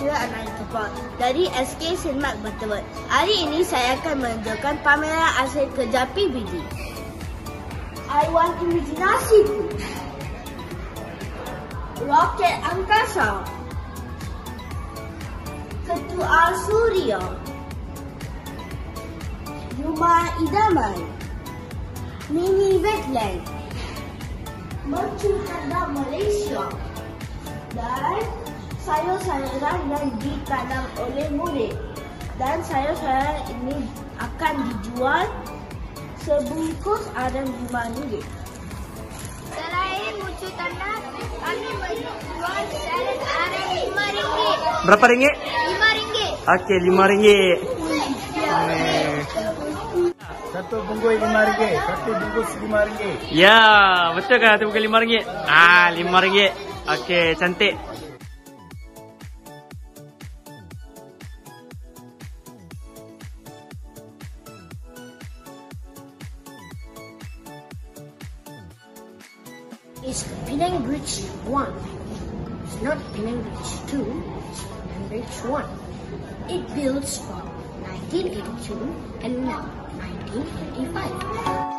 Lecturer Anak Tepat dari SK Sinmat Butterworth. Hari ini saya akan menunjukkan pameran hasil kerja PBD. Aiwan Imajinasiku, Roket Angkasa, Ketua Surya, Rumah Idaman, Mini Wetland, Mercu Hadap Malaysia, dan sayur-sayuran yang ditanam oleh murid. Dan sayur-sayuran ini akan dijual sebungkus ada RM5. Selain Mercu Tanam, kami menjual salad arang RM5. Berapa ringgit? RM5. Okey, RM5. Satu bungkus RM5, satu bungkus RM5. Ya, betul kan satu bungkus RM5? RM5. Okey, cantik. It's Penang Bridge 1. It's not Penang Bridge 2, it's Penang Bridge 1. It builds from 1982 and now 1985.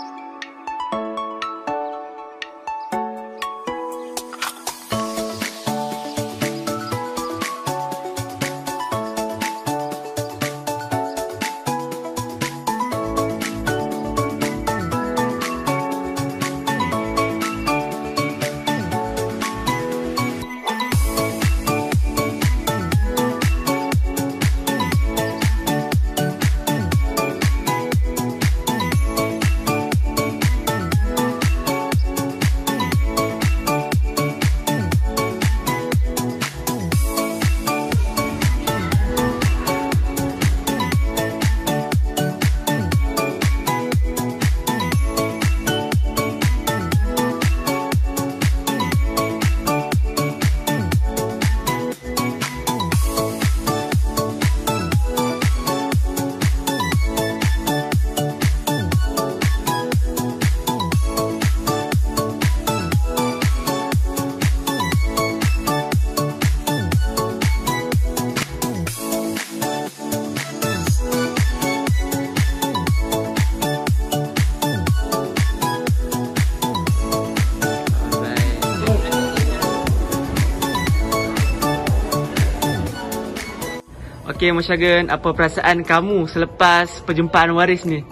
Okey, Musyagan, apa perasaan kamu selepas perjumpaan Waris ni?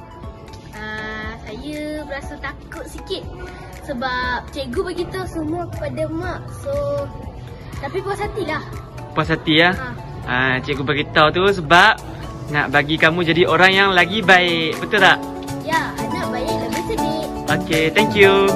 Saya berasa takut sikit sebab cikgu beritahu semua kepada mak. So, tapi puas hatilah. Puas hati ya? Cikgu beritahu tu sebab nak bagi kamu jadi orang yang lagi baik. Betul tak? Ya, anak baik lebih sedih. Okey, thank you.